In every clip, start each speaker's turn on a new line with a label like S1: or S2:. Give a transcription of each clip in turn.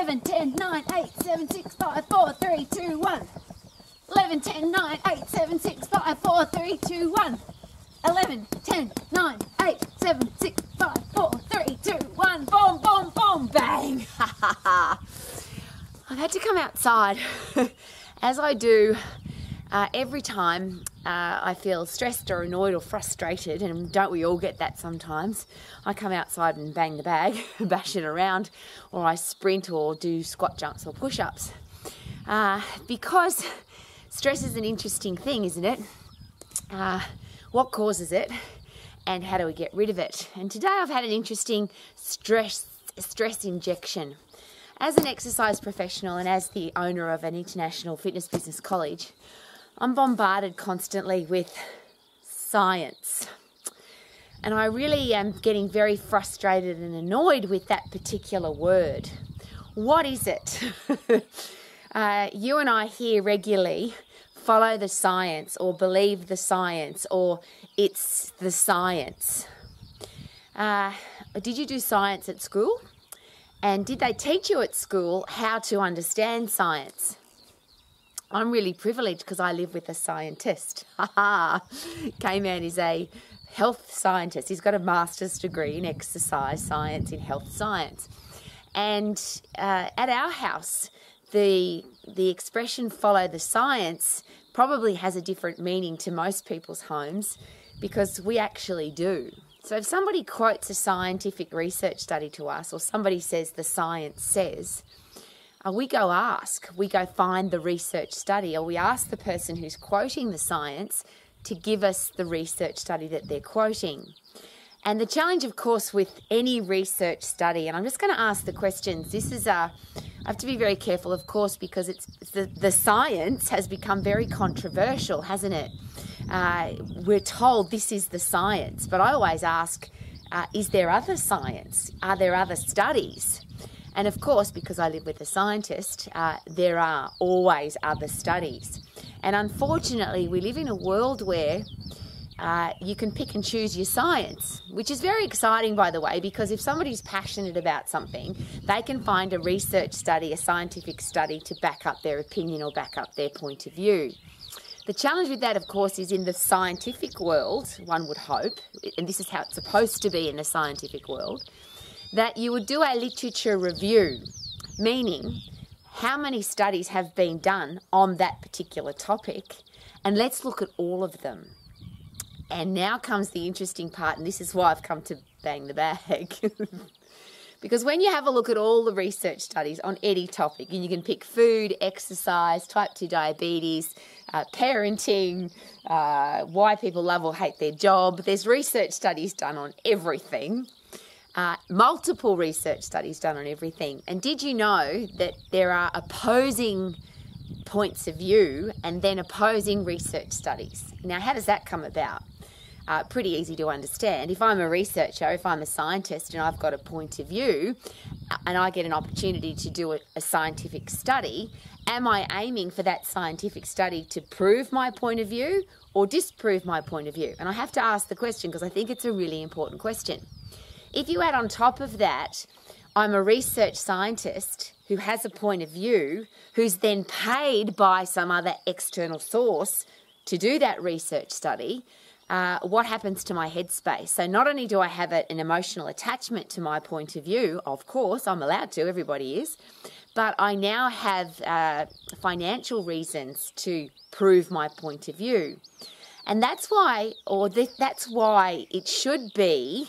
S1: 11, 10, 9, 8, 7, 6, 5, 4, 3, 2, 1. 11, 10, 9, 8, 7, 6, 5, 4, 3, 2, 1. 11, 10, 9, 8, 7, 6, 5, 4, 3, 2, 1. Boom, boom, boom, bang. I've had to come outside, as I do every time I feel stressed or annoyed or frustrated, and don't we all get that sometimes? I come outside and bang the bag, bash it around, or I sprint or do squat jumps or push-ups. Because stress is an interesting thing, isn't it? What causes it, and how do we get rid of it? And today I've had an interesting stress injection. As an exercise professional and as the owner of an international fitness business college, I'm bombarded constantly with science. And I really am getting very frustrated and annoyed with that particular word. What is it? You and I hear regularly, follow the science, or believe the science, or it's the science. Did you do science at school? And did they teach you at school how to understand science? I'm really privileged because I live with a scientist. K-Man is a health scientist. He's got a master's degree in exercise science, in health science. And at our house, the expression follow the science probably has a different meaning to most people's homes, because we actually do. So if somebody quotes a scientific research study to us, or somebody says the science says, we go ask, we go find the research study, or we ask the person who's quoting the science to give us the research study that they're quoting. And the challenge, of course, with any research study, and I'm just going to ask the questions. This is I have to be very careful, of course, because it's the science has become very controversial, hasn't it? We're told this is the science, but I always ask, is there other science? Are there other studies? And of course, because I live with a scientist, there are always other studies. And unfortunately, we live in a world where you can pick and choose your science, which is very exciting, by the way, because if somebody's passionate about something, they can find a research study, a scientific study to back up their opinion or back up their point of view. The challenge with that, of course, is in the scientific world, one would hope, and this is how it's supposed to be in the scientific world, that you would do a literature review, meaning how many studies have been done on that particular topic, and let's look at all of them. And now comes the interesting part, and this is why I've come to bang the bag. Because when you have a look at all the research studies on any topic, and you can pick food, exercise, type 2 diabetes, parenting, why people love or hate their job, there's research studies done on everything, multiple research studies done on everything. And did you know that there are opposing points of view and then opposing research studies? Now, how does that come about? Pretty easy to understand. If I'm a researcher, if I'm a scientist and I've got a point of view and I get an opportunity to do a scientific study, am I aiming for that scientific study to prove my point of view or disprove my point of view? And I have to ask the question because I think it's a really important question. If you add on top of that, I'm a research scientist who has a point of view, who's then paid by some other external source to do that research study, what happens to my headspace? So not only do I have an emotional attachment to my point of view, of course, I'm allowed to, everybody is, but I now have financial reasons to prove my point of view. And that's why, that's why it should be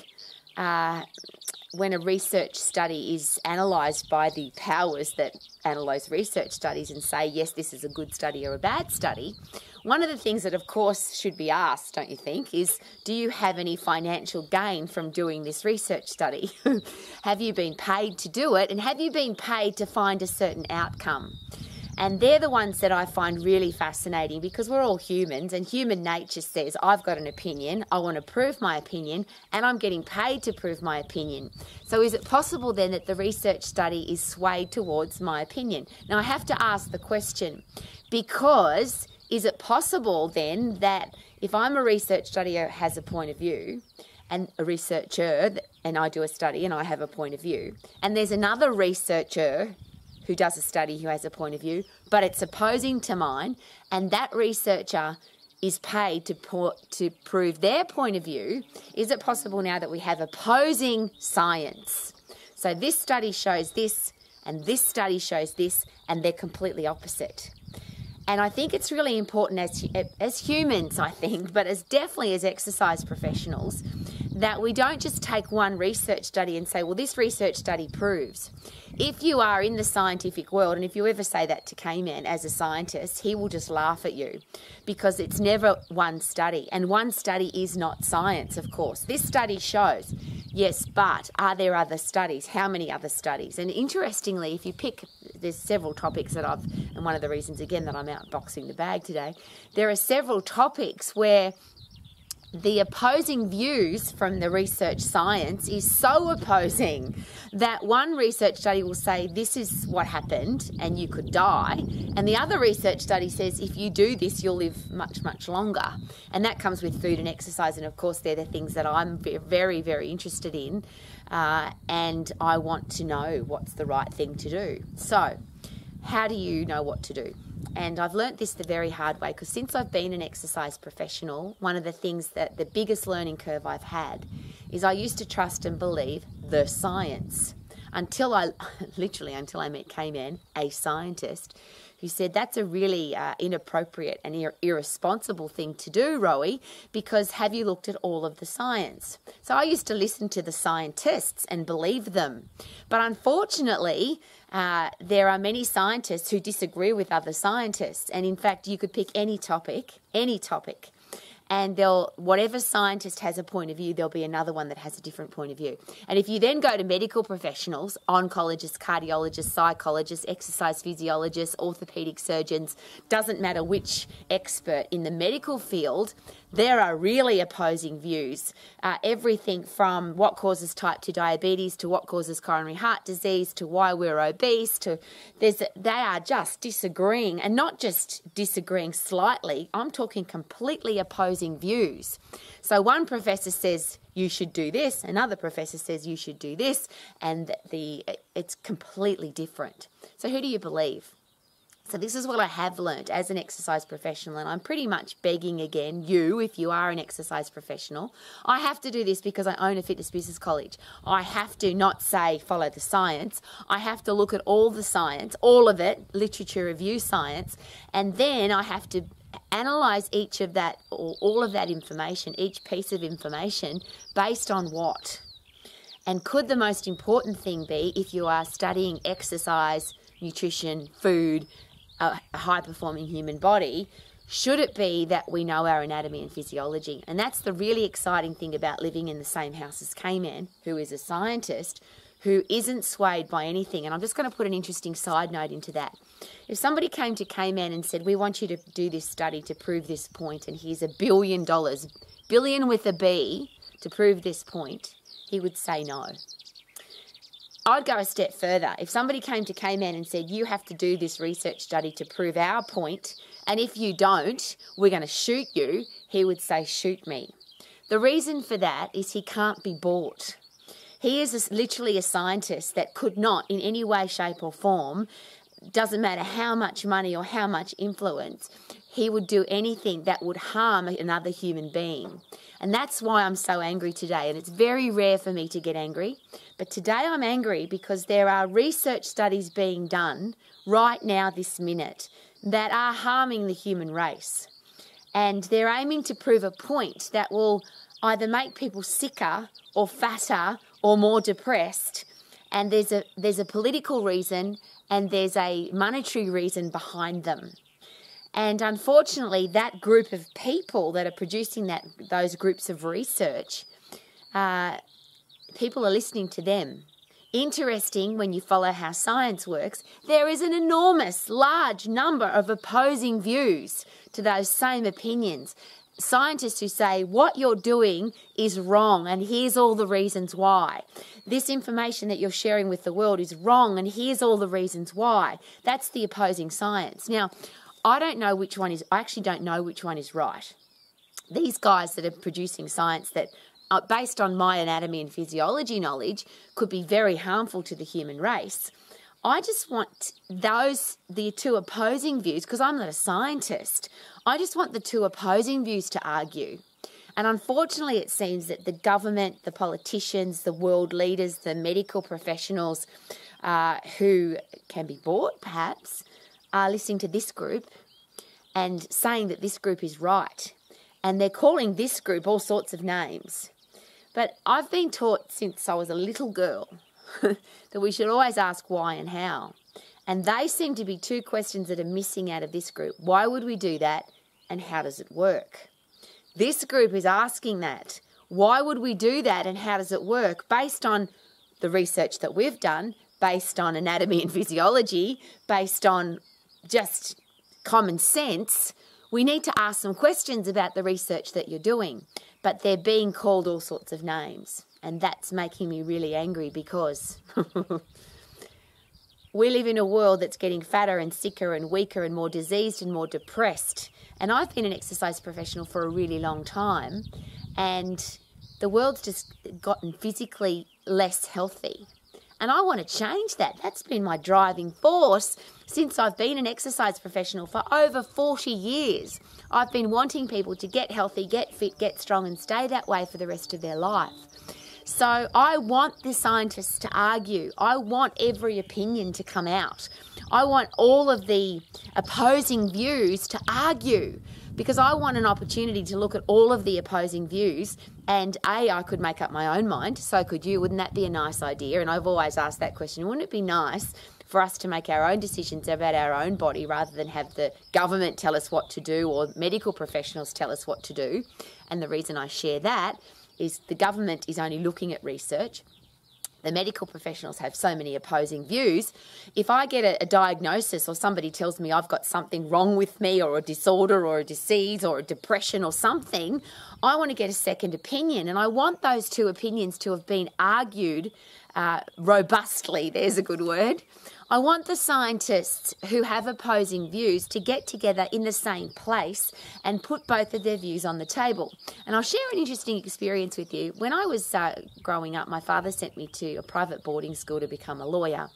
S1: when a research study is analysed by the powers that analyse research studies and say, yes, this is a good study or a bad study, one of the things that, of course, should be asked, don't you think, is do you have any financial gain from doing this research study? Have you been paid to do it, and have you been paid to find a certain outcome? And they're the ones that I find really fascinating because we're all humans and human nature says, I've got an opinion, I want to prove my opinion, and I'm getting paid to prove my opinion. So is it possible then that the research study is swayed towards my opinion? Now I have to ask the question because is it possible then that if I'm a research study who has a point of view and a researcher and I do a study and I have a point of view and there's another researcher who does a study who has a point of view, but it's opposing to mine, and that researcher is paid to prove their point of view, is it possible now that we have opposing science? So this study shows this, and this study shows this, and they're completely opposite. And I think it's really important as humans, I think, but as definitely as exercise professionals, that we don't just take one research study and say, well, this research study proves. If you are in the scientific world, and if you ever say that to K-Man as a scientist, he will just laugh at you because it's never one study. And one study is not science, of course. This study shows, yes, but are there other studies? How many other studies? And interestingly, if you pick, there's several topics that and one of the reasons, again, that I'm out boxing the bag today, there are several topics where the opposing views from the research science is so opposing that one research study will say this is what happened and you could die, and the other research study says if you do this you'll live much, much longer. And that comes with food and exercise, and of course they're the things that I'm very, very interested in, and I want to know what's the right thing to do. So how do you know what to do? And I've learnt this the very hard way, because since I've been an exercise professional, one of the things that the biggest learning curve I've had is I used to trust and believe the science until I met K-Man, a scientist, who said that's a really inappropriate and irresponsible thing to do, Rowie, because have you looked at all of the science? So I used to listen to the scientists and believe them. But unfortunately, there are many scientists who disagree with other scientists. And in fact, you could pick any topic, and whatever scientist has a point of view, there'll be another one that has a different point of view. And if you then go to medical professionals, oncologists, cardiologists, psychologists, exercise physiologists, orthopedic surgeons, doesn't matter which expert in the medical field, there are really opposing views. Everything from what causes type 2 diabetes to what causes coronary heart disease to why we're obese they are just disagreeing, and not just disagreeing slightly. I'm talking completely opposing views. So one professor says you should do this, another professor says you should do this, and it's completely different. So who do you believe? So this is what I have learned as an exercise professional, and I'm pretty much begging again, if you are an exercise professional, I have to do this because I own a fitness business college. I have to not say follow the science. I have to look at all the science, all of it, literature review science, and then I have to analyse each of that, or all of that information, each piece of information, based on what? And could the most important thing be, if you are studying exercise, nutrition, food, a high-performing human body, should it be that we know our anatomy and physiology? And that's the really exciting thing about living in the same house as K-Man, who is a scientist, who isn't swayed by anything. And I'm just going to put an interesting side note into that. If somebody came to K-Man and said, we want you to do this study to prove this point, and here's $1 billion, billion with a B, to prove this point, he would say no. I'd go a step further. If somebody came to K-Man and said, you have to do this research study to prove our point, and if you don't, we're going to shoot you, he would say, shoot me. The reason for that is he can't be bought. He is literally a scientist that could not, in any way, shape or form, doesn't matter how much money or how much influence, he would do anything that would harm another human being. And that's why I'm so angry today. And it's very rare for me to get angry. But today I'm angry because there are research studies being done right now, this minute, that are harming the human race. And they're aiming to prove a point that will either make people sicker or fatter or more depressed. And there's a political reason and there's a monetary reason behind them. And unfortunately, that group of people that are producing those groups of research, people are listening to them. Interesting, when you follow how science works, there is an enormous, large number of opposing views to those same opinions. Scientists who say, what you're doing is wrong, and here's all the reasons why. This information that you're sharing with the world is wrong, and here's all the reasons why. That's the opposing science. Now, I actually don't know which one is right. These guys that are producing science that, based on my anatomy and physiology knowledge, could be very harmful to the human race. I just want the two opposing views, because I'm not a scientist, I just want the two opposing views to argue. And unfortunately, it seems that the government, the politicians, the world leaders, the medical professionals who can be bought, perhaps, are listening to this group and saying that this group is right. And they're calling this group all sorts of names. But I've been taught since I was a little girl that we should always ask why and how. And they seem to be two questions that are missing out of this group. Why would we do that? And how does it work? This group is asking that. Why would we do that and how does it work? Based on the research that we've done, based on anatomy and physiology, based on just common sense, we need to ask some questions about the research that you're doing. But they're being called all sorts of names. And that's making me really angry, because we live in a world that's getting fatter and sicker and weaker and more diseased and more depressed. And I've been an exercise professional for a really long time, and the world's just gotten physically less healthy. And I want to change that. That's been my driving force since I've been an exercise professional for over 40 years. I've been wanting people to get healthy, get fit, get strong, and stay that way for the rest of their life. So I want the scientists to argue. I want every opinion to come out. I want all of the opposing views to argue, because I want an opportunity to look at all of the opposing views, and I could make up my own mind. So could you. Wouldn't that be a nice idea? And I've always asked that question. Wouldn't it be nice for us to make our own decisions about our own body rather than have the government tell us what to do or medical professionals tell us what to do? And the reason I share that is the government is only looking at research. The medical professionals have so many opposing views. If I get a diagnosis or somebody tells me I've got something wrong with me, or a disorder or a disease or a depression or something, I want to get a second opinion. And I want those two opinions to have been argued robustly. There's a good word. I want the scientists who have opposing views to get together in the same place and put both of their views on the table. And I'll share an interesting experience with you. When I was growing up, my father sent me to a private boarding school to become a lawyer.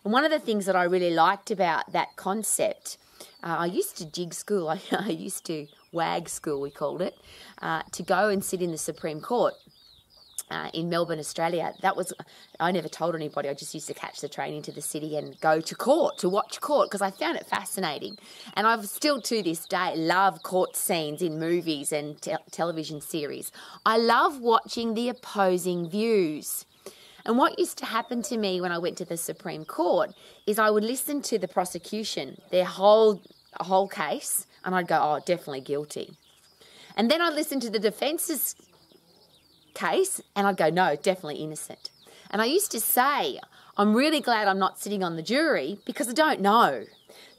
S1: And one of the things that I really liked about that concept, I used to jig school, I used to wag school, we called it, to go and sit in the Supreme Court. In Melbourne, Australia. I never told anybody. I just used to catch the train into the city and go to court, to watch court, because I found it fascinating. And I've still to this day love court scenes in movies and television series. I love watching the opposing views. And what used to happen to me when I went to the Supreme Court is I would listen to the prosecution, their whole case, and I'd go, oh, definitely guilty. And then I'd listen to the defence's case and I'd go, no, definitely innocent. And I used to say, I'm really glad I'm not sitting on the jury because I don't know.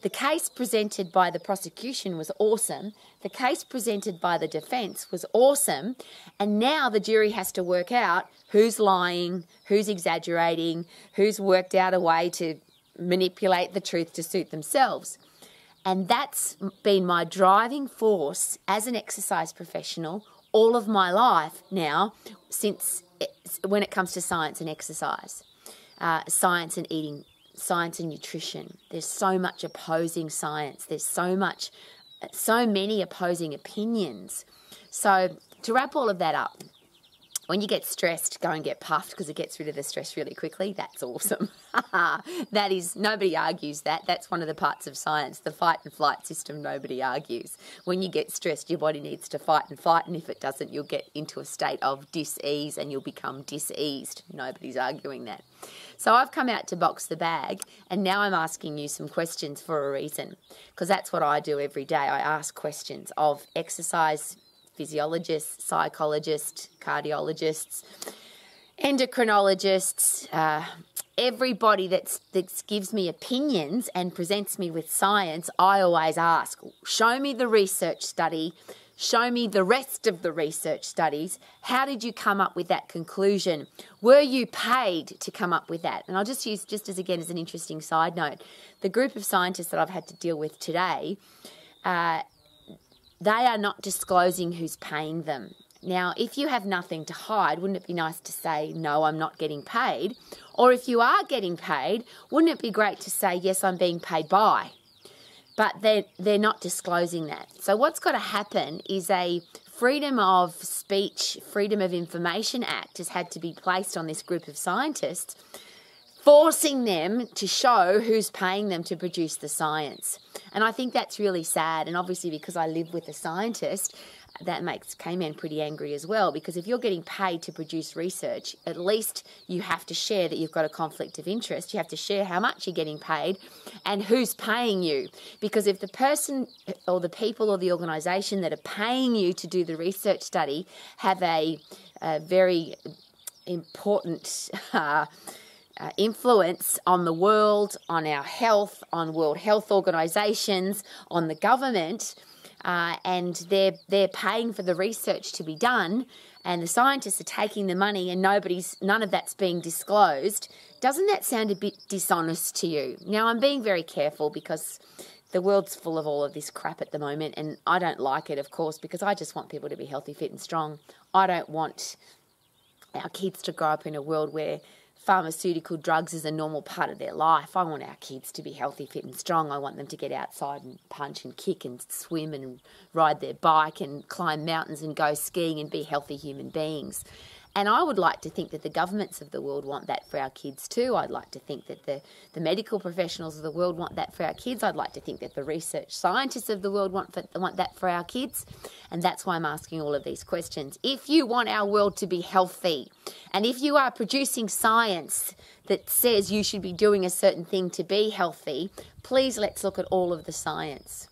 S1: The case presented by the prosecution was awesome. The case presented by the defence was awesome. And now the jury has to work out who's lying, who's exaggerating, who's worked out a way to manipulate the truth to suit themselves. And that's been my driving force as an exercise professional all of my life now, when it comes to science and exercise, science and eating, science and nutrition. There's so much opposing science. There's so many opposing opinions. So to wrap all of that up, when you get stressed, go and get puffed because it gets rid of the stress really quickly. That's awesome. That is, nobody argues that. That's one of the parts of science, the fight and flight system, nobody argues. When you get stressed, your body needs to fight and flight, and if it doesn't, you'll get into a state of dis-ease and you'll become diseased. Nobody's arguing that. So I've come out to box the bag, and now I'm asking you some questions for a reason, because that's what I do every day. I ask questions of exercise physiologists, psychologists, cardiologists, endocrinologists, everybody that gives me opinions and presents me with science. I always ask, show me the research study, show me the rest of the research studies. How did you come up with that conclusion? Were you paid to come up with that? And I'll just use, just as again as an interesting side note, the group of scientists that I've had to deal with today, they are not disclosing who's paying them. Now, if you have nothing to hide, wouldn't it be nice to say, no, I'm not getting paid? Or if you are getting paid, wouldn't it be great to say, yes, I'm being paid by? But they're not disclosing that. So what's got to happen is a Freedom of Speech, Freedom of Information Act has had to be placed on this group of scientists, forcing them to show who's paying them to produce the science. And I think that's really sad. And obviously because I live with a scientist, that makes K-Man pretty angry as well, because if you're getting paid to produce research, at least you have to share that you've got a conflict of interest. You have to share how much you're getting paid and who's paying you. Because if the person or the people or the organisation that are paying you to do the research study have a very important influence on the world, on our health, on World Health Organisations, on the government, and they're paying for the research to be done, and the scientists are taking the money and none of that's being disclosed, doesn't that sound a bit dishonest to you? Now, I'm being very careful because the world's full of all of this crap at the moment, and I don't like it, of course, because I just want people to be healthy, fit and strong. I don't want our kids to grow up in a world where pharmaceutical drugs is a normal part of their life. I want our kids to be healthy, fit and strong. I want them to get outside and punch and kick and swim and ride their bike and climb mountains and go skiing and be healthy human beings. And I would like to think that the governments of the world want that for our kids too. I'd like to think that the medical professionals of the world want that for our kids. I'd like to think that the research scientists of the world want that for our kids. And that's why I'm asking all of these questions. If you want our world to be healthy, and if you are producing science that says you should be doing a certain thing to be healthy, please let's look at all of the science.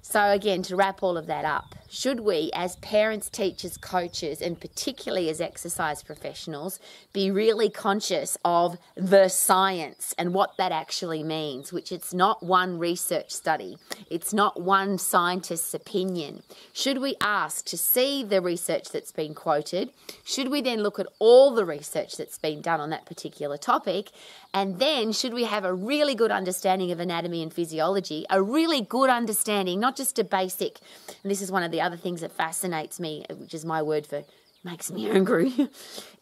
S1: So again, to wrap all of that up, should we as parents, teachers, coaches, and particularly as exercise professionals, be really conscious of the science and what that actually means, which it's not one research study, it's not one scientist's opinion. Should we ask to see the research that's been quoted? Should we then look at all the research that's been done on that particular topic? And then should we have a really good understanding of anatomy and physiology, a really good understanding, not just a basic, and this is one of the other things that fascinates me, which is my word for makes me angry,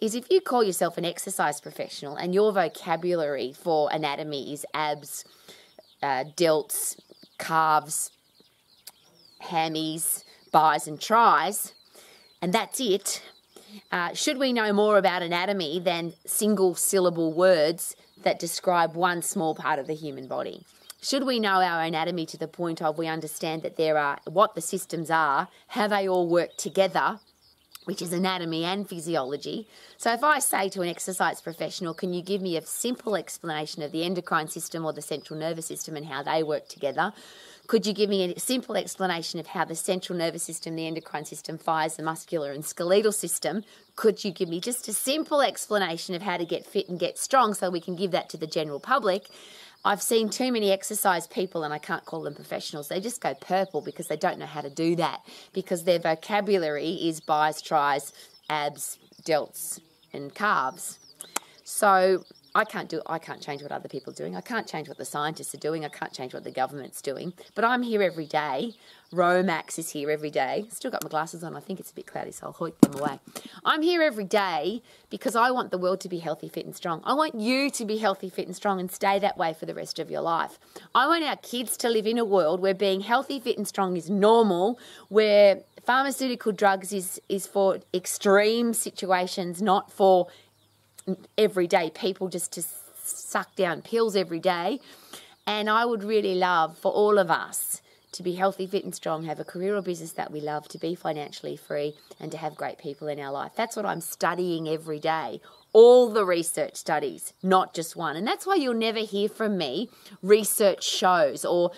S1: is if you call yourself an exercise professional and your vocabulary for anatomy is abs, delts, calves, hammies, bis and tris, and that's it, should we know more about anatomy than single syllable words that describe one small part of the human body? Should we know our anatomy to the point of we understand that there are what the systems are, how they all work together, which is anatomy and physiology. So if I say to an exercise professional, can you give me a simple explanation of the endocrine system or the central nervous system and how they work together? Could you give me a simple explanation of how the central nervous system, the endocrine system, fires the muscular and skeletal system? Could you give me just a simple explanation of how to get fit and get strong so we can give that to the general public? I've seen too many exercise people, and I can't call them professionals, they just go purple because they don't know how to do that, because their vocabulary is bis, tris, abs, delts and calves. So I can't change what other people are doing. I can't change what the scientists are doing. I can't change what the government's doing. But I'm here every day. Rowie McEvoy is here every day. Still got my glasses on. I think it's a bit cloudy, so I'll hoik them away. I'm here every day because I want the world to be healthy, fit and strong. I want you to be healthy, fit and strong and stay that way for the rest of your life. I want our kids to live in a world where being healthy, fit and strong is normal, where pharmaceutical drugs is for extreme situations, not for everyday people just to suck down pills every day. And I would really love for all of us to be healthy, fit and strong, have a career or business that we love, to be financially free and to have great people in our life. That's what I'm studying every day. All the research studies, not just one. And that's why you'll never hear from me research shows or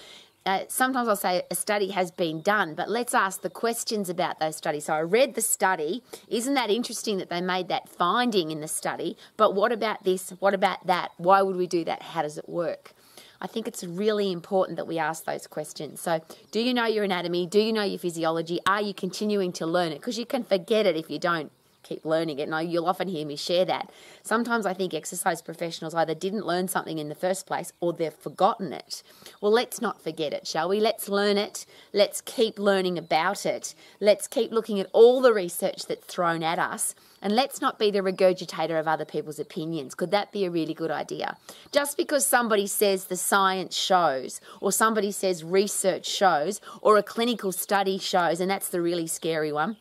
S1: sometimes I'll say a study has been done, but let's ask the questions about those studies. So I read the study. Isn't that interesting that they made that finding in the study? But what about this? What about that? Why would we do that? How does it work? I think it's really important that we ask those questions. So do you know your anatomy? Do you know your physiology? Are you continuing to learn it? Because you can forget it if you don't. keep learning it. And you'll often hear me share that. Sometimes I think exercise professionals either didn't learn something in the first place or they've forgotten it. Well, let's not forget it, shall we? Let's learn it. Let's keep learning about it. Let's keep looking at all the research that's thrown at us. And let's not be the regurgitator of other people's opinions. Could that be a really good idea? Just because somebody says the science shows, or somebody says research shows, or a clinical study shows, and that's the really scary one.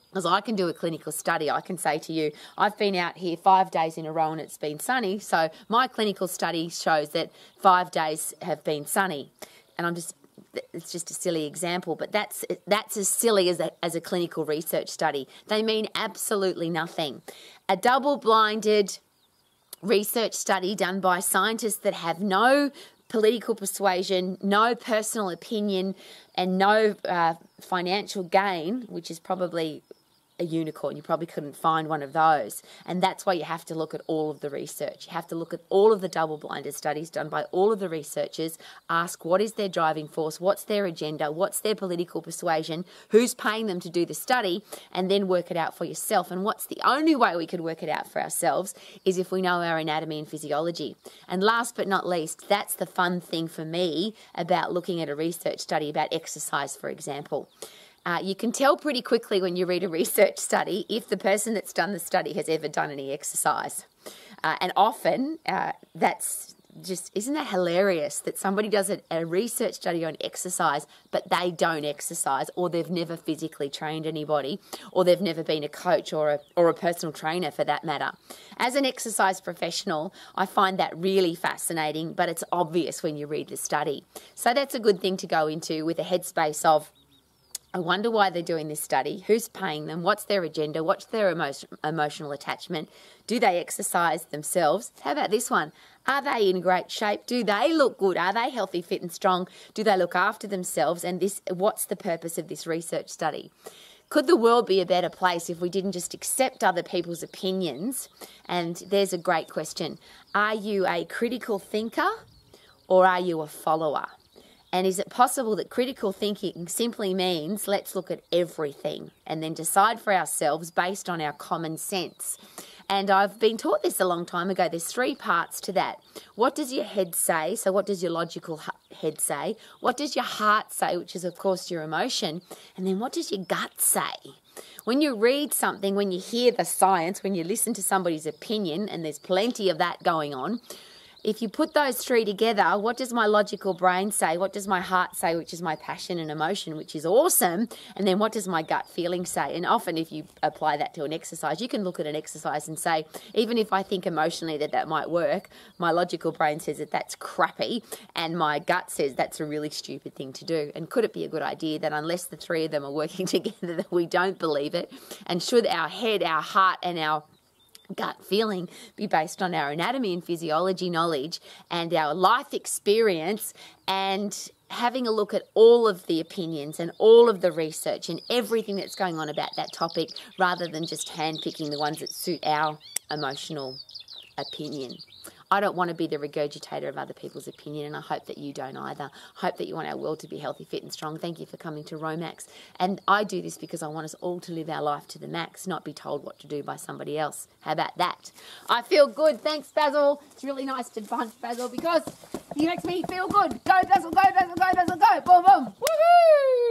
S1: Because I can do a clinical study, I can say to you, I've been out here 5 days in a row and it's been sunny, so my clinical study shows that 5 days have been sunny. And it's just a silly example, but that's as silly as a clinical research study. They mean absolutely nothing. A double-blinded research study done by scientists that have no political persuasion, no personal opinion, and no financial gain, which is probably a unicorn. You probably couldn't find one of those. And that's why you have to look at all of the research. You have to look at all of the double-blinded studies done by all of the researchers, ask what is their driving force, what's their agenda, what's their political persuasion, who's paying them to do the study, and then work it out for yourself. And what's the only way we could work it out for ourselves is if we know our anatomy and physiology. And last but not least, that's the fun thing for me about looking at a research study about exercise, for example. You can tell pretty quickly when you read a research study if the person that's done the study has ever done any exercise. And often that's just, isn't that hilarious that somebody does a research study on exercise, but they don't exercise, or they've never physically trained anybody, or they've never been a coach or a personal trainer for that matter. As an exercise professional, I find that really fascinating, but it's obvious when you read the study. So that's a good thing to go into with a headspace of, I wonder why they're doing this study, who's paying them, what's their agenda, what's their emotional attachment, do they exercise themselves? How about this one? Are they in great shape? Do they look good? Are they healthy, fit and strong? Do they look after themselves? And what's the purpose of this research study? Could the world be a better place if we didn't just accept other people's opinions? And there's a great question. Are you a critical thinker or are you a follower? And is it possible that critical thinking simply means let's look at everything and then decide for ourselves based on our common sense? And I've been taught this a long time ago. There's 3 parts to that. What does your head say? So what does your logical head say? What does your heart say, which is, of course, your emotion? And then what does your gut say? When you read something, when you hear the science, when you listen to somebody's opinion, and there's plenty of that going on, if you put those 3 together, what does my logical brain say? What does my heart say, which is my passion and emotion, which is awesome? And then what does my gut feeling say? And often if you apply that to an exercise, you can look at an exercise and say, even if I think emotionally that might work, my logical brain says that that's crappy and my gut says that's a really stupid thing to do. And could it be a good idea that unless the 3 of them are working together that we don't believe it? And should our head, our heart and our gut feeling be based on our anatomy and physiology knowledge and our life experience, and having a look at all of the opinions and all of the research and everything that's going on about that topic, rather than just handpicking the ones that suit our emotional opinion. I don't want to be the regurgitator of other people's opinion, and I hope that you don't either. I hope that you want our world to be healthy, fit and strong. Thank you for coming to Romax. And I do this because I want us all to live our life to the max, not be told what to do by somebody else. How about that? I feel good. Thanks, Basil. It's really nice to punch Basil because he makes me feel good. Go, Basil, go, Basil, go, Basil, go. Boom, boom. Woohoo!